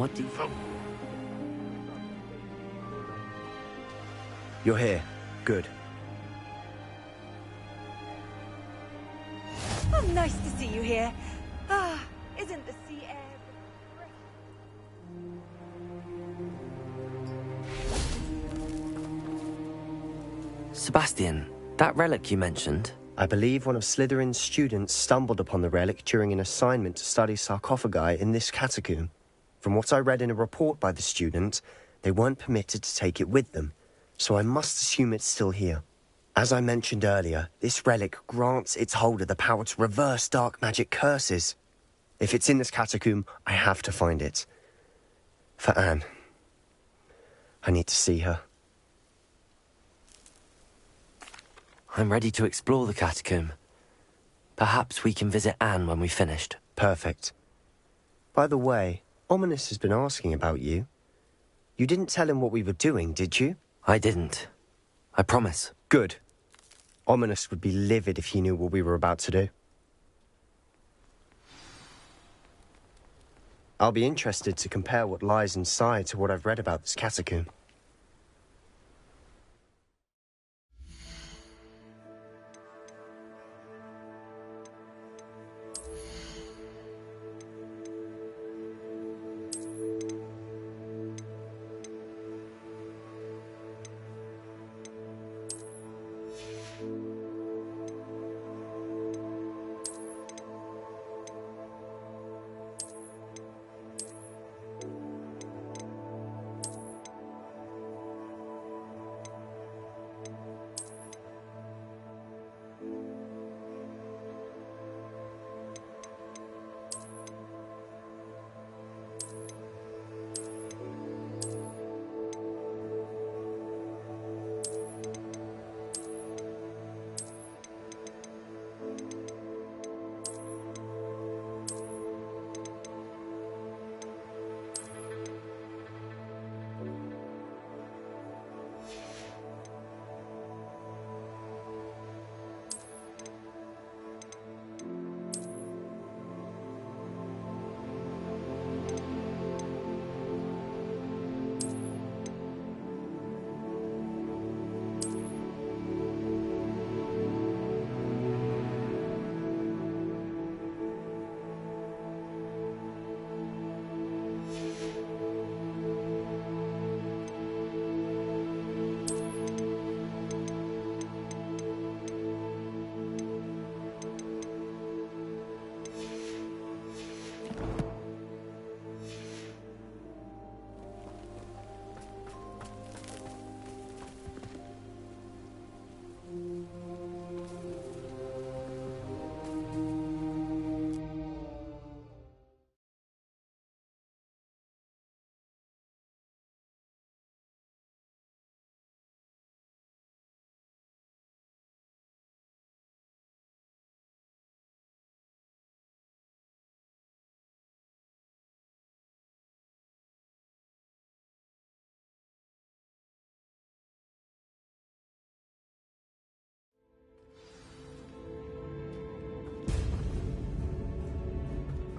What do you... You're here. Good. Oh, nice to see you here. Ah, isn't the sea air... Sebastian, that relic you mentioned... I believe one of Slytherin's students stumbled upon the relic during an assignment to study sarcophagi in this catacomb. From what I read in a report by the student, they weren't permitted to take it with them, so I must assume it's still here. As I mentioned earlier, this relic grants its holder the power to reverse dark magic curses. If it's in this catacomb, I have to find it. For Anne. I need to see her. I'm ready to explore the catacomb. Perhaps we can visit Anne when we've finished. Perfect. By the way, Ominous has been asking about you. You didn't tell him what we were doing, did you? I didn't. I promise. Good. Ominous would be livid if he knew what we were about to do. I'll be interested to compare what lies inside to what I've read about this catacomb.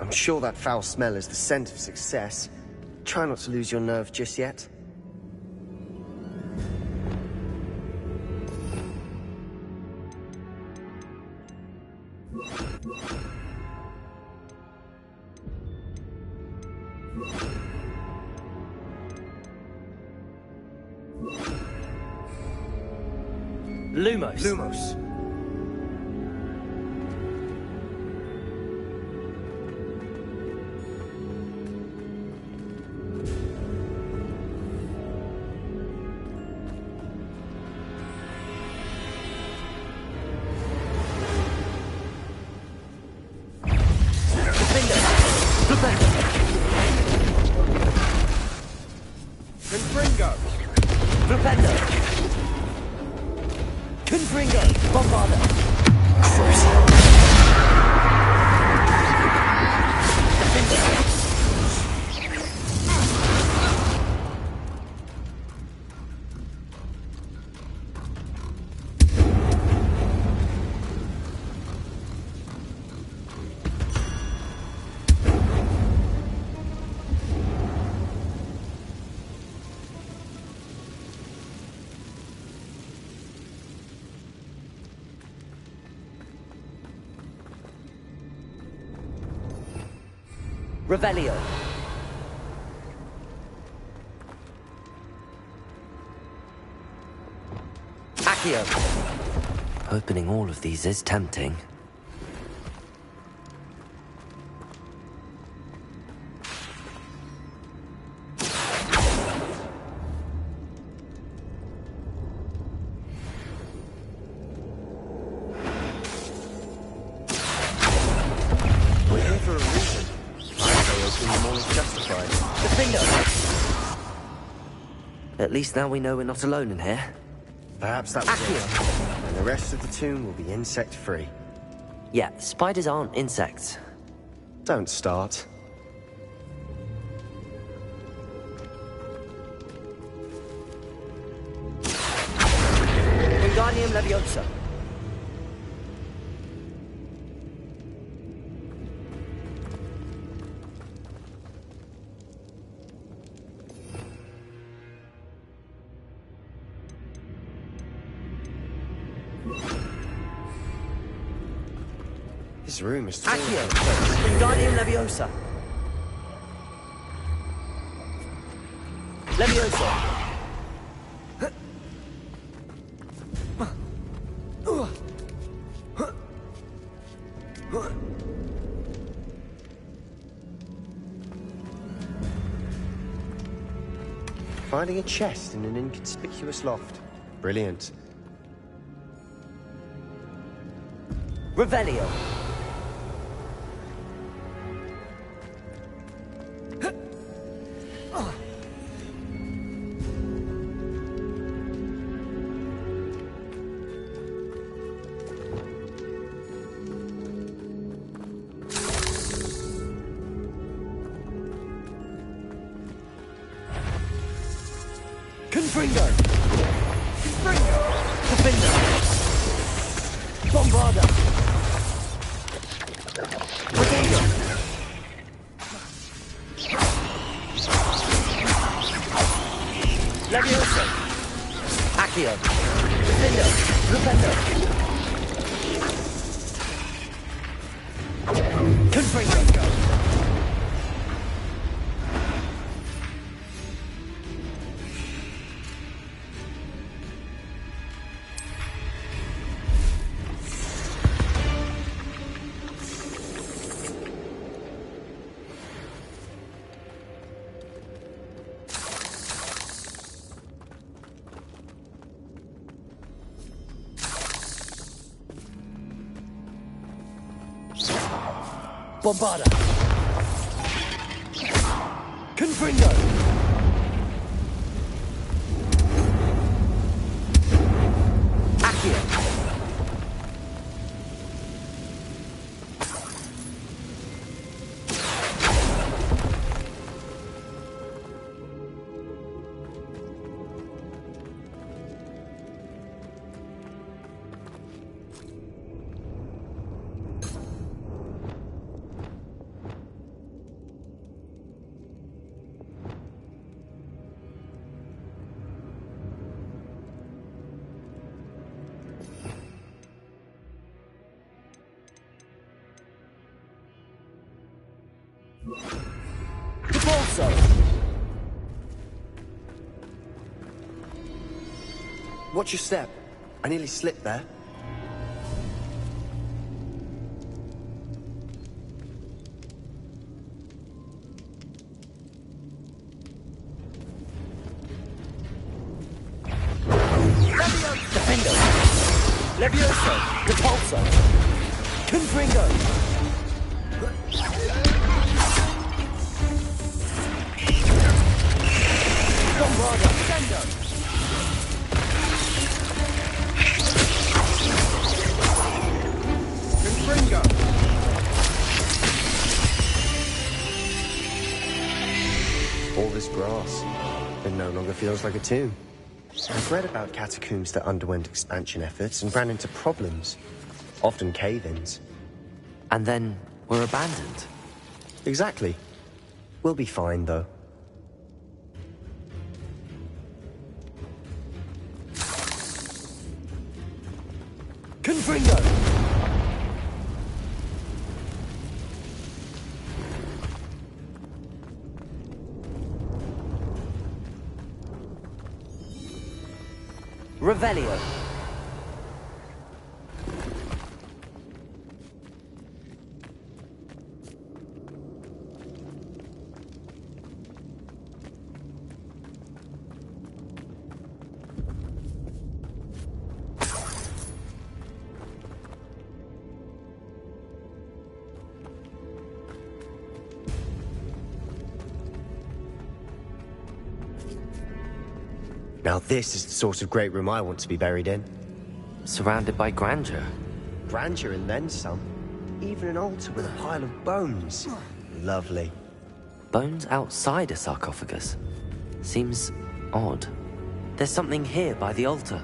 I'm sure that foul smell is the scent of success. Try not to lose your nerve just yet. Lumos. Lumos. Revelio. Accio. Opening all of these is tempting. We're here for a reason. I say opening them all is justified. Defender! At least now we know we're not alone in here. Perhaps that was it. And the rest of the tomb will be insect-free. Yeah, spiders aren't insects. Don't start. Wingardium Leviosa. This room is Accio. Wingardium Leviosa. Leviosa. Finding a chest in an inconspicuous loft. Brilliant. Revelio. Confringo! Confringo! Defender! Bombarda! Potato! Leviosa! Accio! Defender! Defender! Confringo! Bombarda! Confringo! Accio! Repulso! Watch your step. I nearly slipped there. Defendo! Levioso! Repulso! Confringo! Bombarda! Defendo! Confringo! All this grass. It no longer feels like a tomb. I've read about catacombs that underwent expansion efforts and ran into problems. Often cave-ins. And then were abandoned. Exactly. We'll be fine, though. Confringo! Revelio. Now this is the sort of great room I want to be buried in. Surrounded by grandeur. Grandeur and then some. Even an altar with a pile of bones. Lovely. Bones outside a sarcophagus. Seems odd. There's something here by the altar.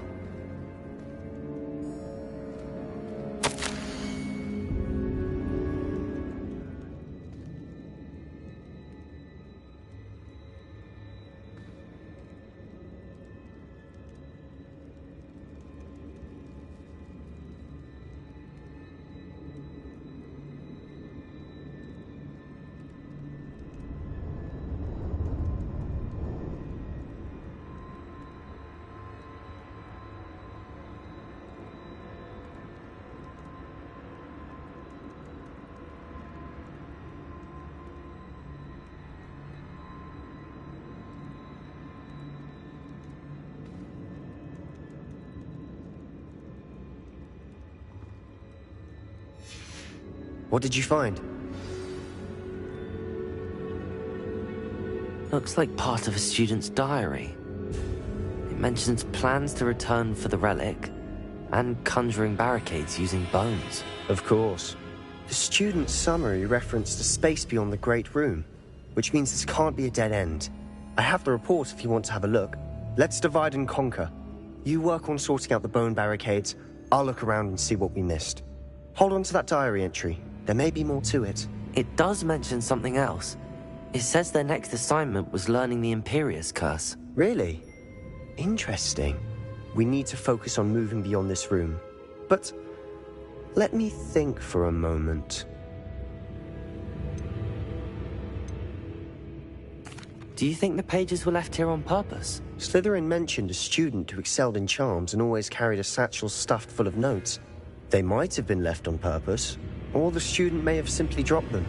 What did you find? Looks like part of a student's diary. It mentions plans to return for the relic and conjuring barricades using bones. Of course. The student's summary referenced a space beyond the Great Room, which means this can't be a dead end. I have the report if you want to have a look. Let's divide and conquer. You work on sorting out the bone barricades, I'll look around and see what we missed. Hold on to that diary entry. There may be more to it. It does mention something else. It says their next assignment was learning the Imperius Curse. Really? Interesting. We need to focus on moving beyond this room. But let me think for a moment. Do you think the pages were left here on purpose? Slytherin mentioned a student who excelled in charms and always carried a satchel stuffed full of notes. They might have been left on purpose, or the student may have simply dropped them.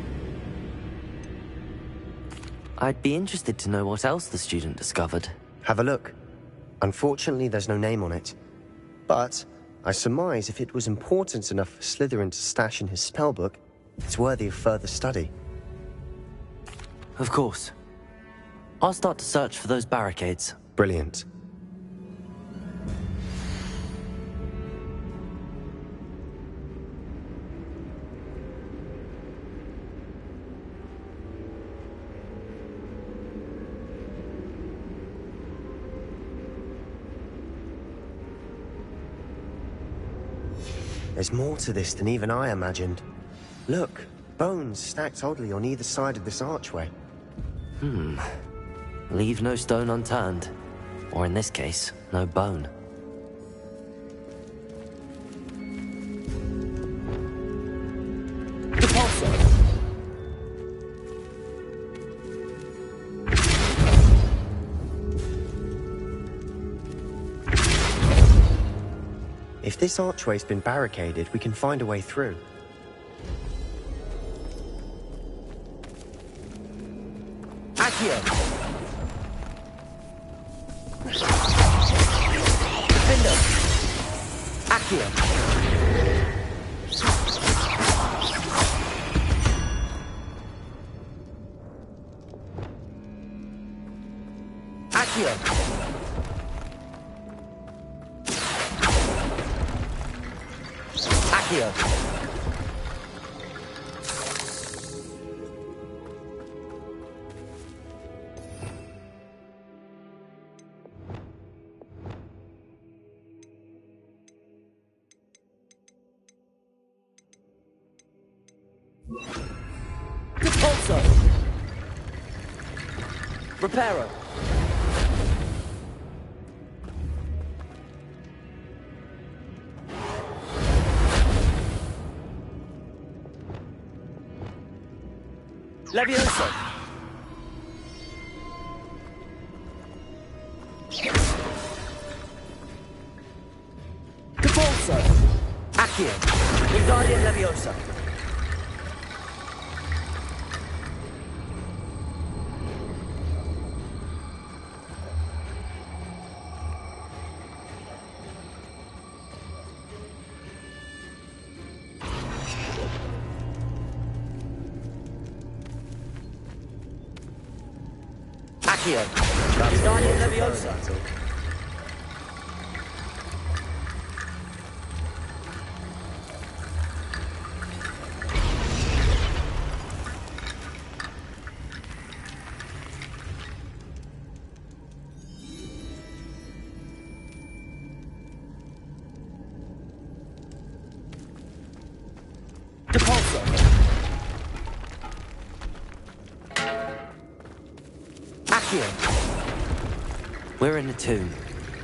I'd be interested to know what else the student discovered. Have a look. Unfortunately, there's no name on it. But I surmise if it was important enough for Slytherin to stash in his spellbook, it's worthy of further study. Of course. I'll start to search for those barricades. Brilliant. There's more to this than even I imagined. Look, bones stacked oddly on either side of this archway. Leave no stone unturned. Or in this case, no bone. If this archway's been barricaded, we can find a way through. Accio! Defender! Accio! Accio! Accio! Repulso! Reparo! Levioso! Accio, Wingardium Leviosa. Accio. Wingardium Leviosa. We're in a tomb.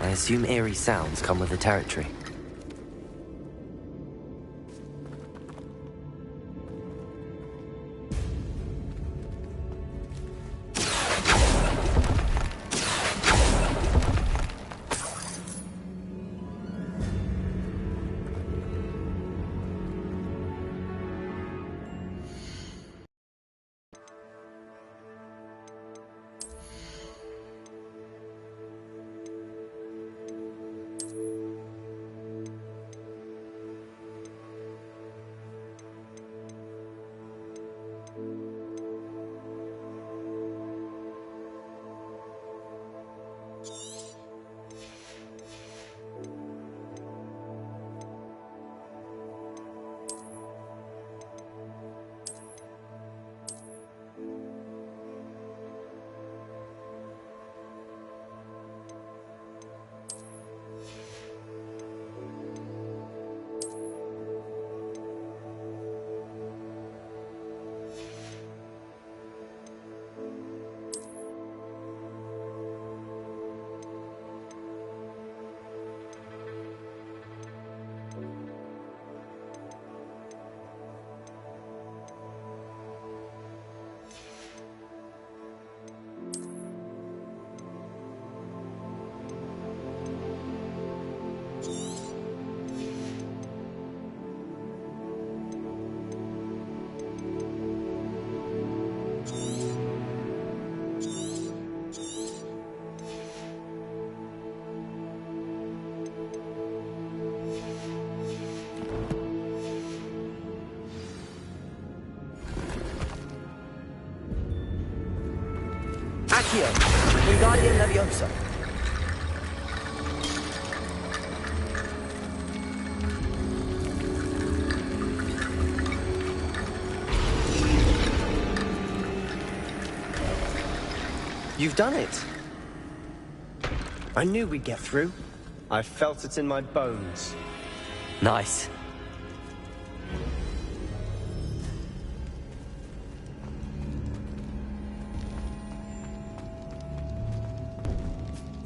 I assume eerie sounds come with the territory. Accio, Wingardium Leviosa. You've done it. I knew we'd get through. I felt it in my bones. Nice.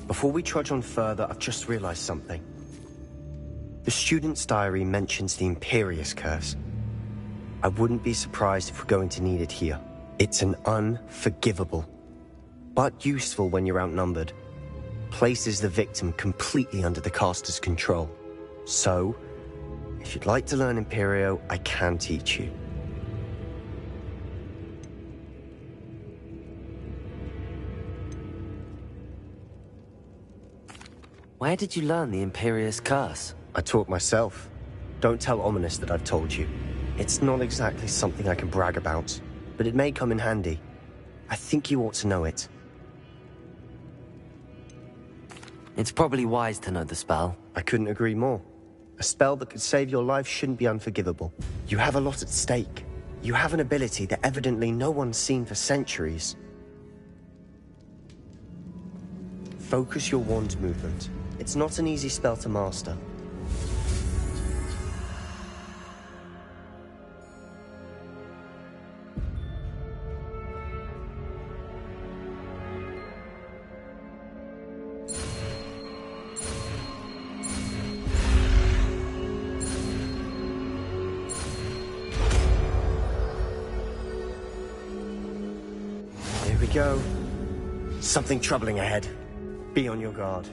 Before we trudge on further, I've just realized something. The student's diary mentions the Imperius Curse. I wouldn't be surprised if we're going to need it here. It's an unforgivable, but useful when you're outnumbered. Places the victim completely under the caster's control. So, if you'd like to learn Imperio, I can teach you. Where did you learn the Imperius Curse? I taught myself. Don't tell Ominous that I've told you. It's not exactly something I can brag about, but it may come in handy. I think you ought to know it. It's probably wise to know the spell. I couldn't agree more. A spell that could save your life shouldn't be unforgivable. You have a lot at stake. You have an ability that evidently no one's seen for centuries. Focus your wand movement. It's not an easy spell to master. Here we go. Something troubling ahead. Be on your guard.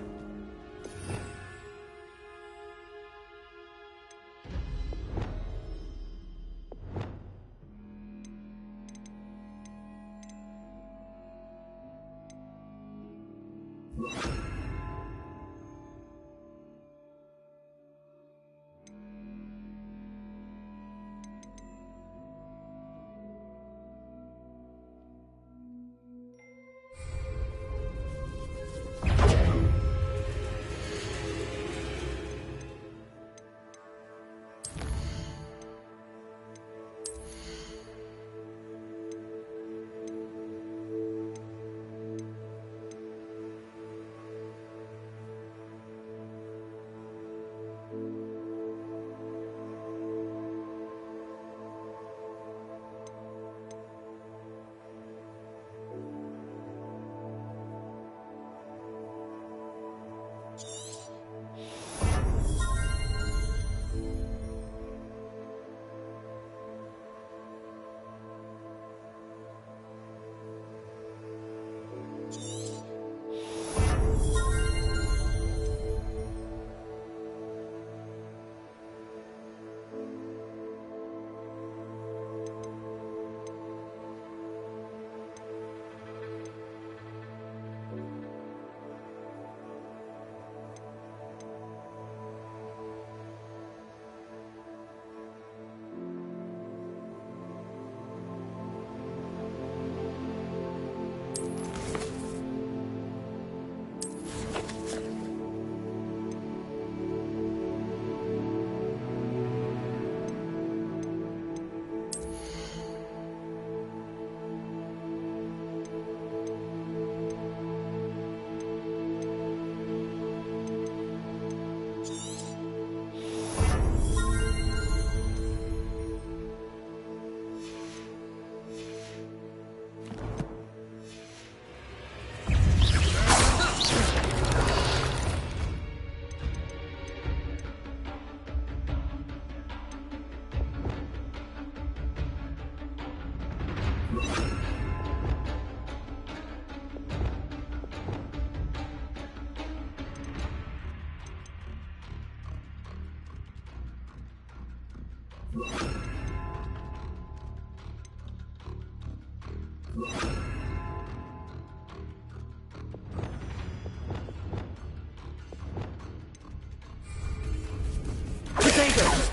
Potatoes!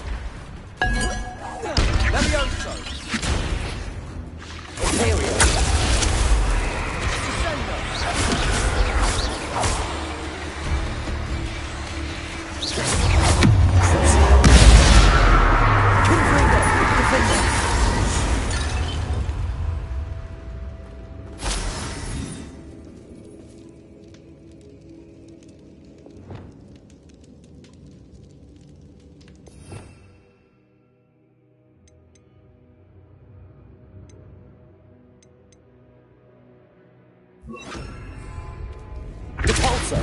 Levioso! Imperial! Confringo! Defender! Repulsor!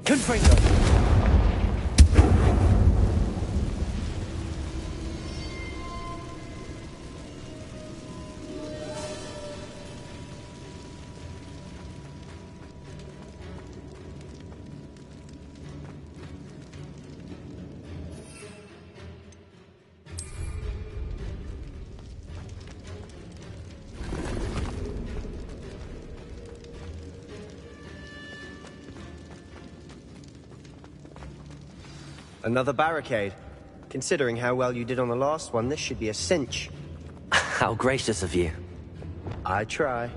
Confringo! Another barricade. Considering how well you did on the last one, this should be a cinch. How gracious of you. I try.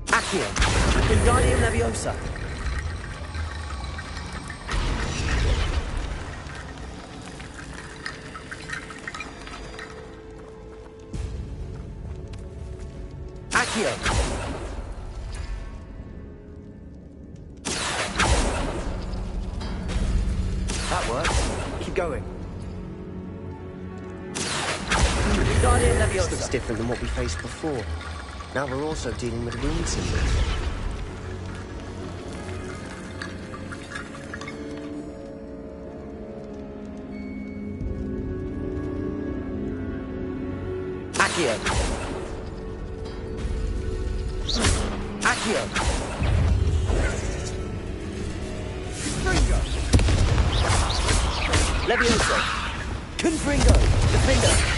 Accio! Wingardium Leviosa! Accio! That works. Keep going. Wingardium This looks Leviosa! different than what we faced before. Now we're also dealing with rune symbols. Accio! Accio! Levioso! Confringo! Defender!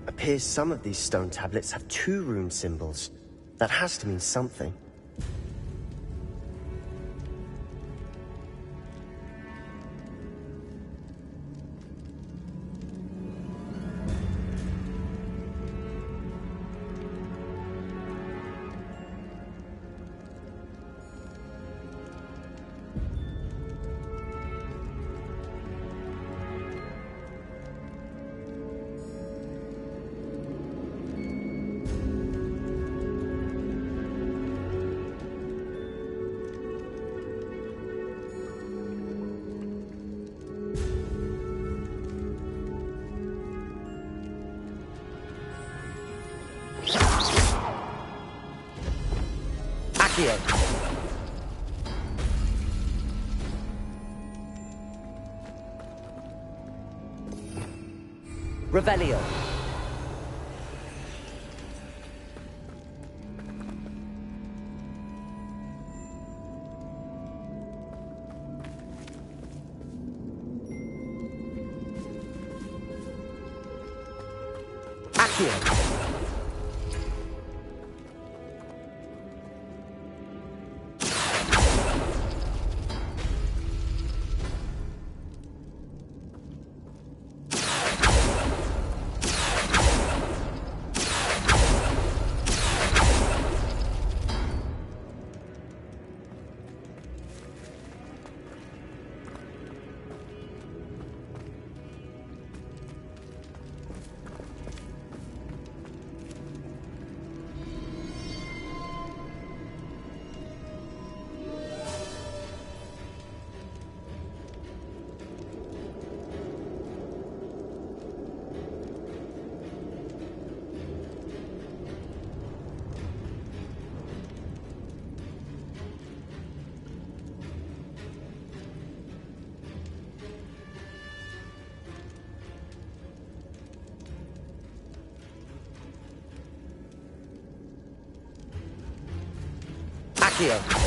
Appears some of these stone tablets have 2 rune symbols. That has to mean something. Accio. Revelio. Accio. Accio.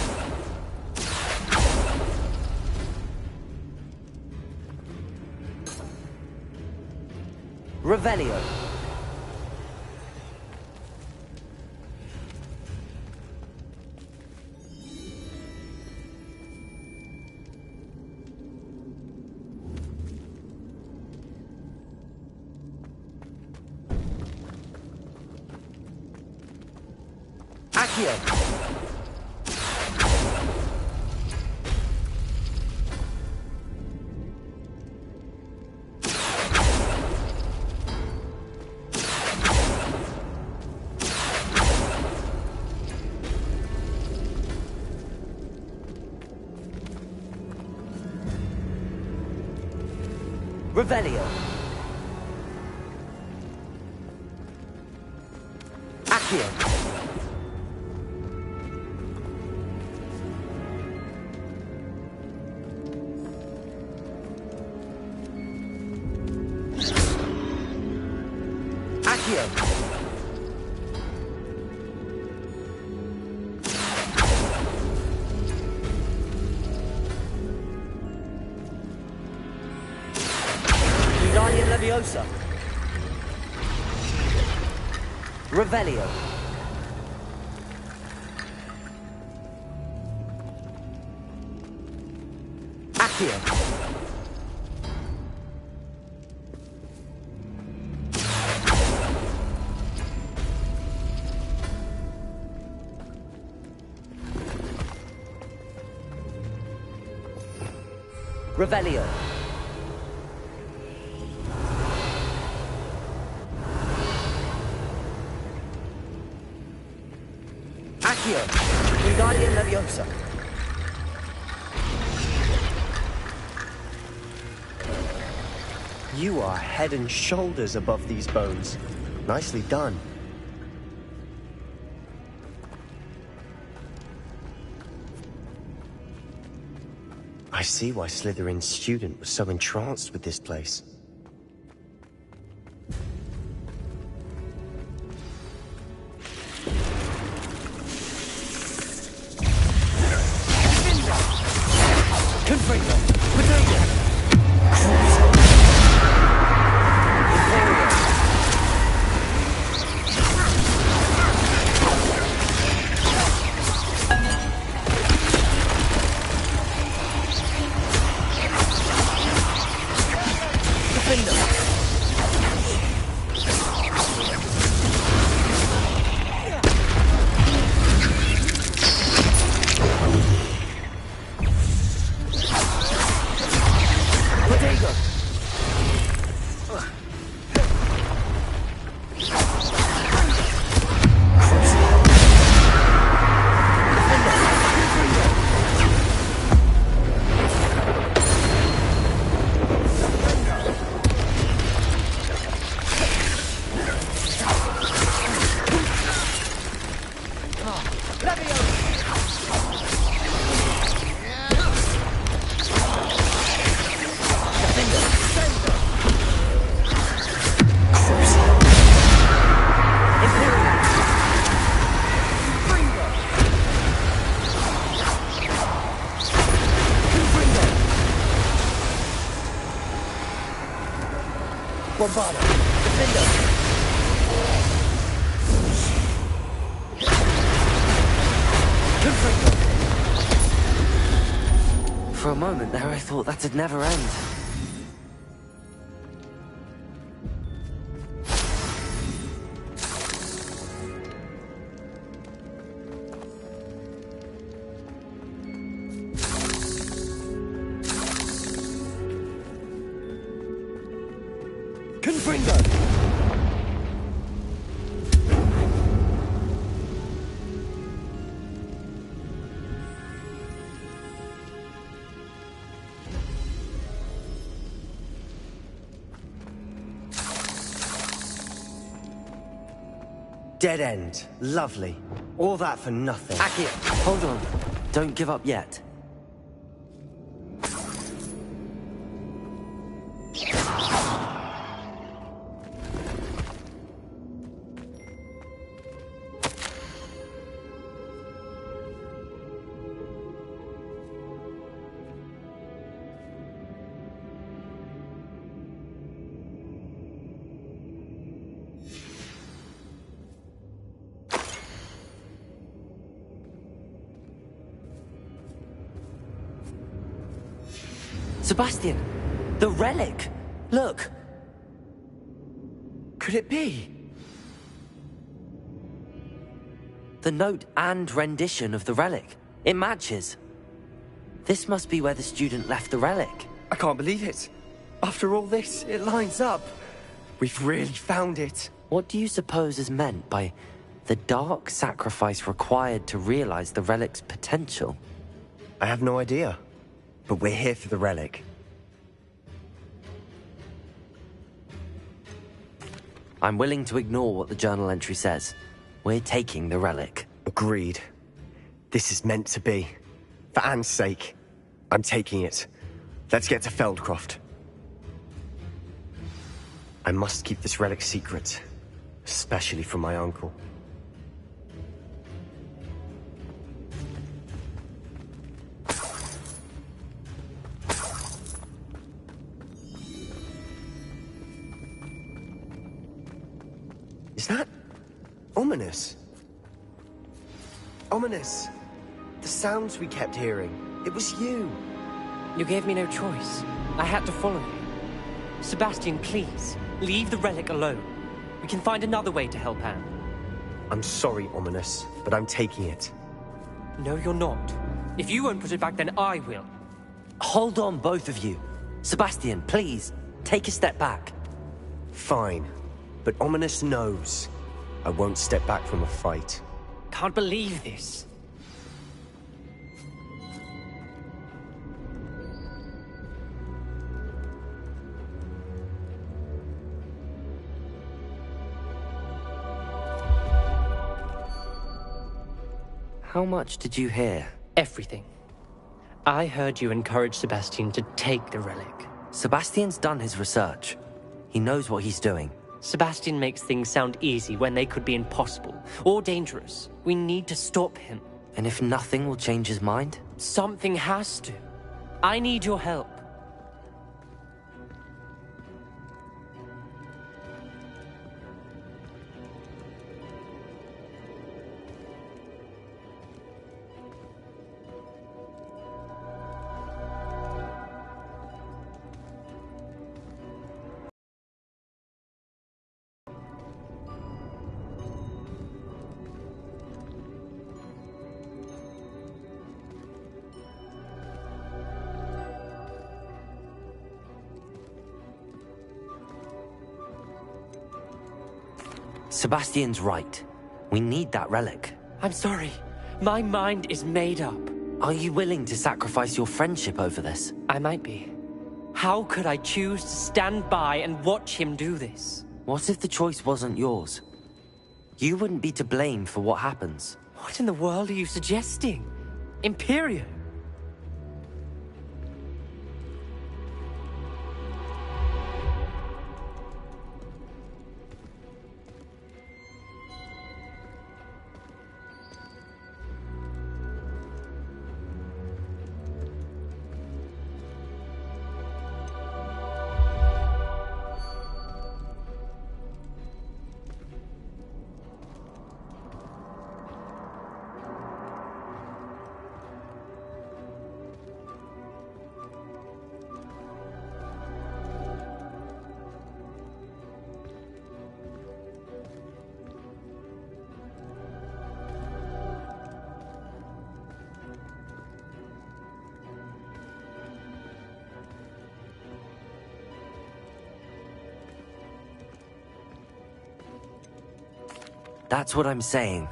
Revelio. Accio. Revelio. Accio. Accio. Leviosa. Revelio. Accio. Revelio. Accio. Wingardium Leviosa. You are head and shoulders above these bones. Nicely done. I see why Slytherin's student was so entranced with this place. Bombada! Defender! For a moment there, I thought that'd never end. Confringo! Dead end. Lovely. All that for nothing. Accio, hold on. Don't give up yet. Sebastian! The relic! Look! Could it be? The note and rendition of the relic. It matches. This must be where the student left the relic. I can't believe it. After all this, it lines up. We've really found it. What do you suppose is meant by the dark sacrifice required to realize the relic's potential? I have no idea. But we're here for the relic. I'm willing to ignore what the journal entry says. We're taking the relic. Agreed. This is meant to be. For Anne's sake, I'm taking it. Let's get to Feldcroft. I must keep this relic secret, especially from my uncle. Is that ominous? Ominous. The sounds we kept hearing. It was you. You gave me no choice. I had to follow you. Sebastian, please, leave the relic alone. We can find another way to help Anne. I'm sorry, Ominous, but I'm taking it. No, you're not. If you won't put it back, then I will. Hold on, both of you. Sebastian, please, take a step back. Fine. But Ominous knows I won't step back from a fight. Can't believe this. How much did you hear? Everything. I heard you encourage Sebastian to take the relic. Sebastian's done his research. He knows what he's doing. Sebastian makes things sound easy when they could be impossible or dangerous. We need to stop him. And if nothing will change his mind? Something has to. I need your help. Sebastian's right. We need that relic. I'm sorry. My mind is made up. Are you willing to sacrifice your friendship over this? I might be. How could I choose to stand by and watch him do this? What if the choice wasn't yours? You wouldn't be to blame for what happens. What in the world are you suggesting? Imperio? That's what I'm saying.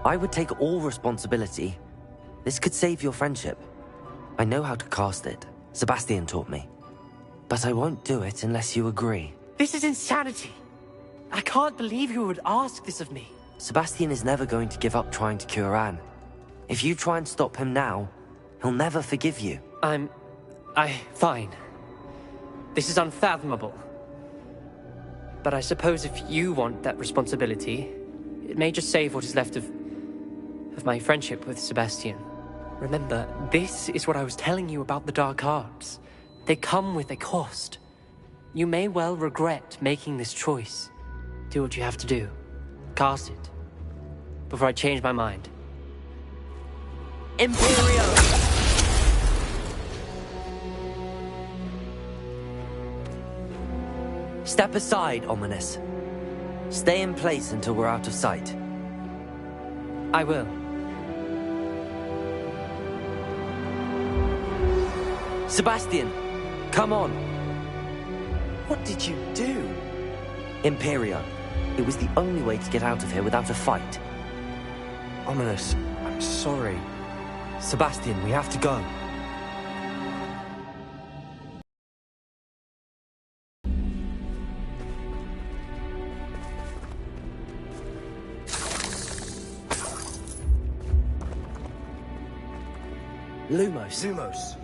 I would take all responsibility. This could save your friendship. I know how to cast it. Sebastian taught me. But I won't do it unless you agree. This is insanity. I can't believe you would ask this of me. Sebastian is never going to give up trying to cure Anne. If you try and stop him now, he'll never forgive you. Fine. This is unfathomable. But I suppose if you want that responsibility, it may just save what is left of my friendship with Sebastian. Remember, this is what I was telling you about the dark arts. They come with a cost. You may well regret making this choice. Do what you have to do. Cast it. Before I change my mind. Imperio! Step aside, Ominous. Stay in place until we're out of sight. I will. Sebastian, come on. What did you do? Imperio. It was the only way to get out of here without a fight. Ominous, I'm sorry. Sebastian, we have to go. Lumos.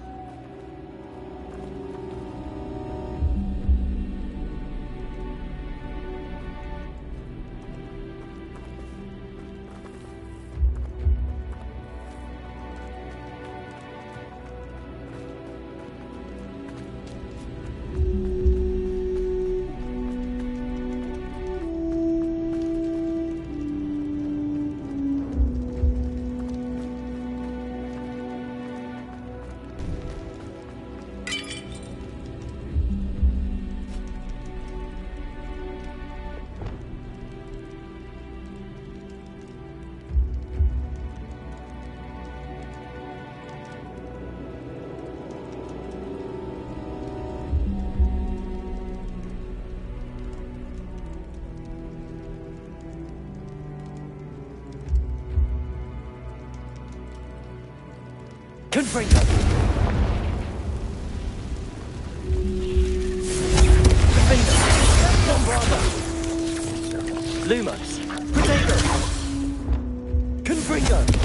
Confringo! Lumos. Potato. Confringo.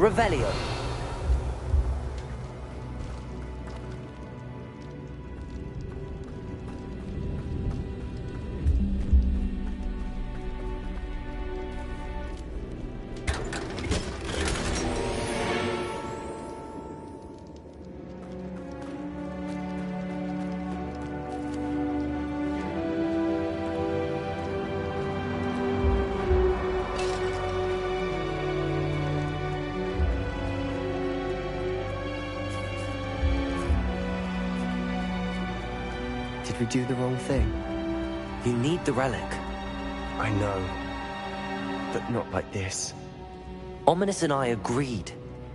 Revelio. we do the wrong thing? You need the relic. I know. But not like this. Ominous and I agreed.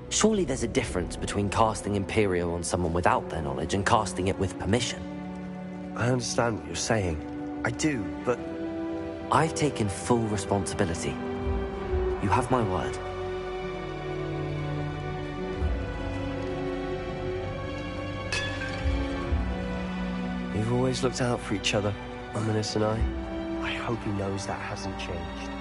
Surely there's a difference between casting Imperial on someone without their knowledge and casting it with permission. I understand what you're saying. I do, but... I've taken full responsibility. You have my word. We've always looked out for each other, Ominous and I. I hope he knows that hasn't changed.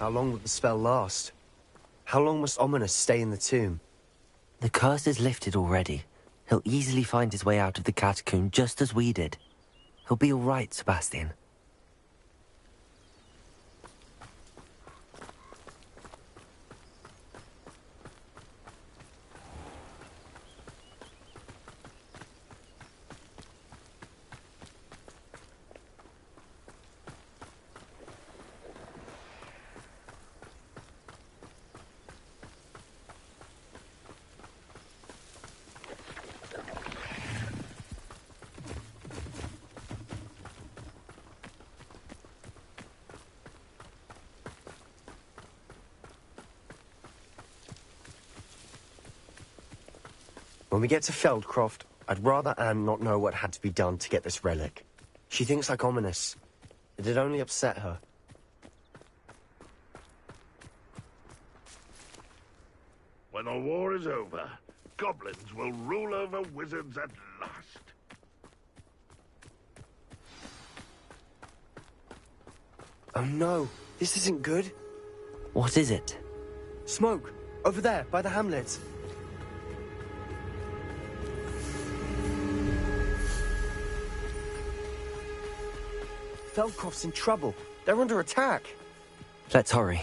How long will the spell last? How long must Ominous stay in the tomb? The curse is lifted already. He'll easily find his way out of the catacomb just as we did. He'll be all right, Sebastian. When we get to Feldcroft, I'd rather Anne not know what had to be done to get this relic. She thinks like Ominous. It'd only upset her. When the war is over, goblins will rule over wizards at last. Oh no, this isn't good. What is it? Smoke! Over there, by the hamlet. Feldcroft's in trouble. They're under attack. Let's hurry.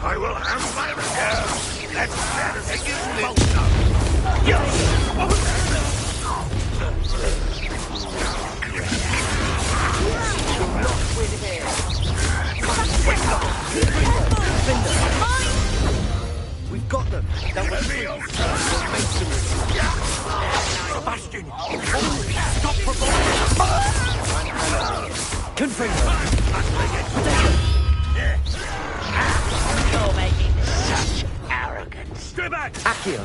I will have my reserve. Let's let us take you both now. We've got them. Now we'll make them. Stop provoking! You're making such arrogance. Stay back! Accio.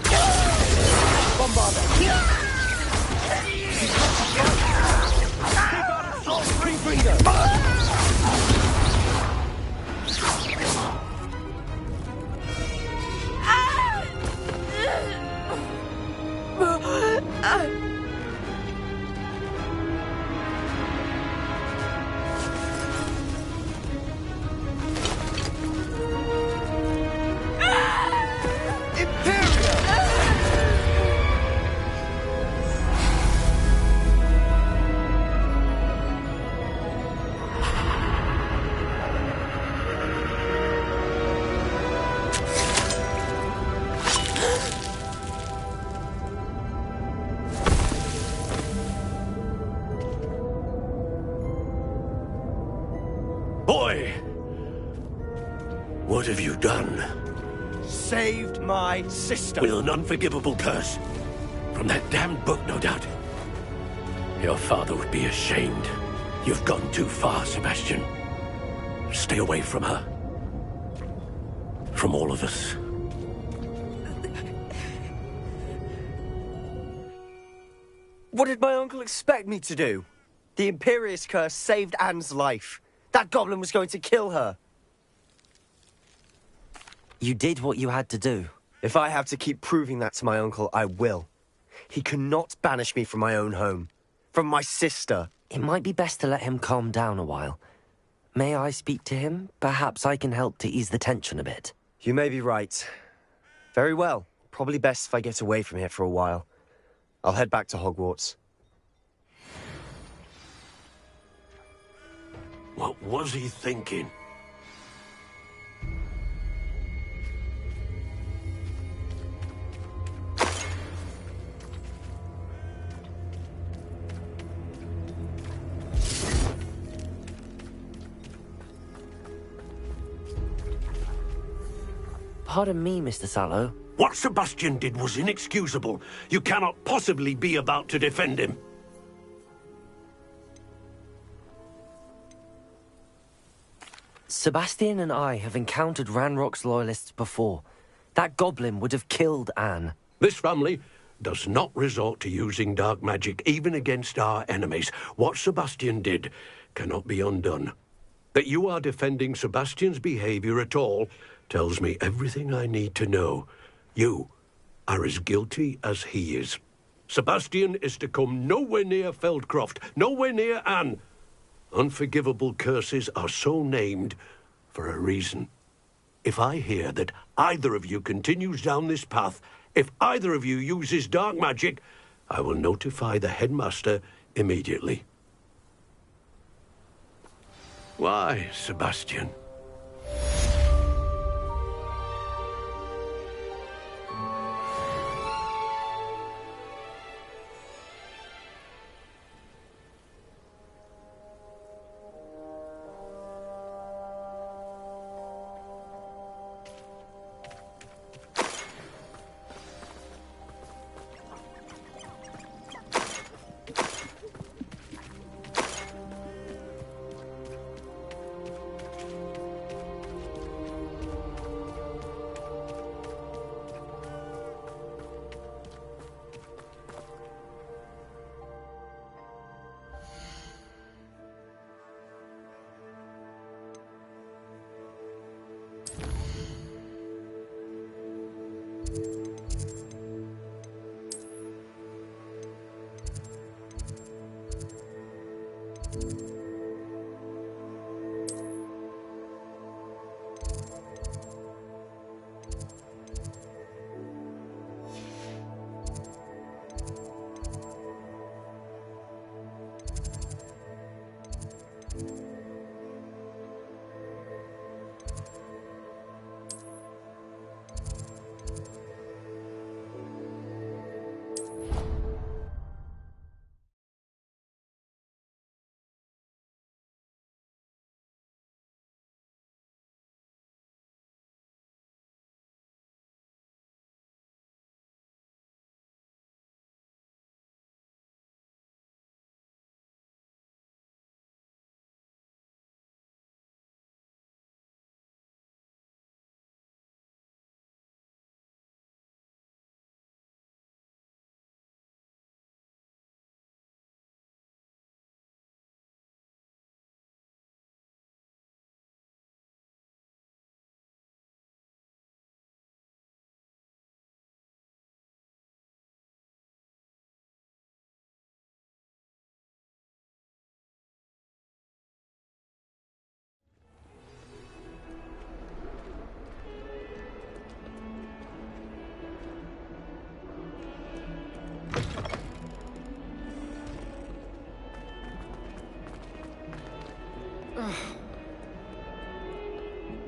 Boy! What have you done? Saved my sister. With an unforgivable curse. From that damned book, no doubt. Your father would be ashamed. You've gone too far, Sebastian. Stay away from her. From all of us. What did my uncle expect me to do? The Imperious curse saved Anne's life. That goblin was going to kill her. You did what you had to do. If I have to keep proving that to my uncle, I will. He cannot banish me from my own home. From my sister. It might be best to let him calm down a while. May I speak to him? Perhaps I can help to ease the tension a bit. You may be right. Very well. Probably best if I get away from here for a while. I'll head back to Hogwarts. What was he thinking? Pardon me, Mr. Sallow. What Sebastian did was inexcusable. You cannot possibly be about to defend him. Sebastian and I have encountered Ranrock's loyalists before. That goblin would have killed Anne. This family does not resort to using dark magic, even against our enemies. What Sebastian did cannot be undone. That you are defending Sebastian's behavior at all tells me everything I need to know. You are as guilty as he is. Sebastian is to come nowhere near Feldcroft, nowhere near Anne. Unforgivable curses are so named for a reason. If I hear that either of you continues down this path, if either of you uses dark magic, I will notify the headmaster immediately. Why, Sebastian?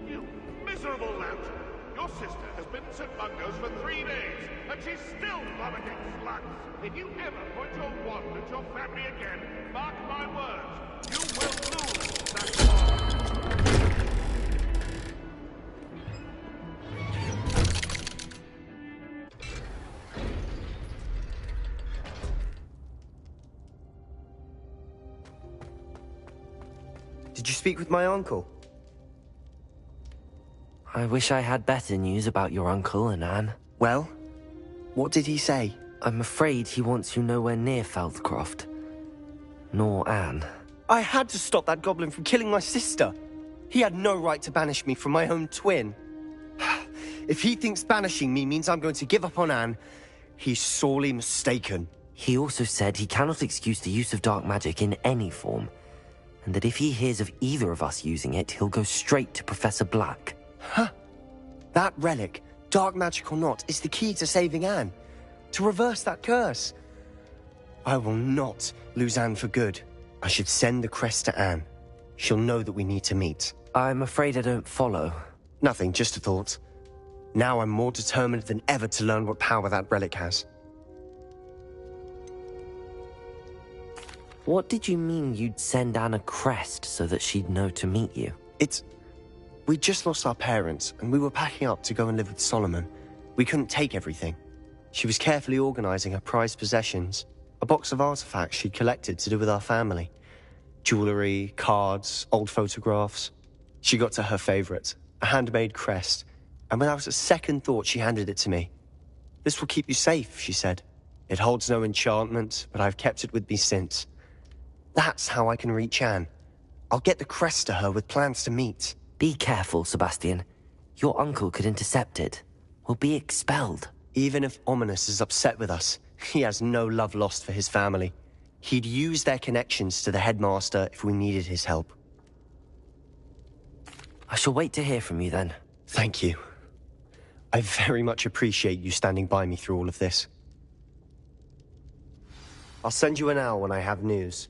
You miserable lout! Your sister has been at St. Mungo's for 3 days, and she's still vomiting slugs! If you ever point your wand at your family again, mark my words, you will lose that wand! Did you speak with my uncle? I wish I had better news about your uncle and Anne. Well, what did he say? I'm afraid he wants you nowhere near Feldcroft. Nor Anne. I had to stop that goblin from killing my sister. He had no right to banish me from my own twin. If he thinks banishing me means I'm going to give up on Anne, he's sorely mistaken. He also said he cannot excuse the use of dark magic in any form, and that if he hears of either of us using it, he'll go straight to Professor Black. Huh? That relic, dark magic or not, is the key to saving Anne. To reverse that curse. I will not lose Anne for good. I should send the crest to Anne. She'll know that we need to meet. I'm afraid I don't follow. Nothing, just a thought. Now I'm more determined than ever to learn what power that relic has. What did you mean you'd send Anne a crest so that she'd know to meet you? We just lost our parents, and we were packing up to go and live with Solomon. We couldn't take everything. She was carefully organizing her prized possessions, a box of artifacts she'd collected to do with our family. Jewelry, cards, old photographs. She got to her favorite, a handmade crest, and without a second thought she handed it to me. This will keep you safe, she said. It holds no enchantment, but I've kept it with me since. That's how I can reach Anne. I'll get the crest to her with plans to meet. Be careful, Sebastian. Your uncle could intercept it. We'll be expelled. Even if Ominous is upset with us, he has no love lost for his family. He'd use their connections to the headmaster if we needed his help. I shall wait to hear from you then. Thank you. I very much appreciate you standing by me through all of this. I'll send you an hour when I have news.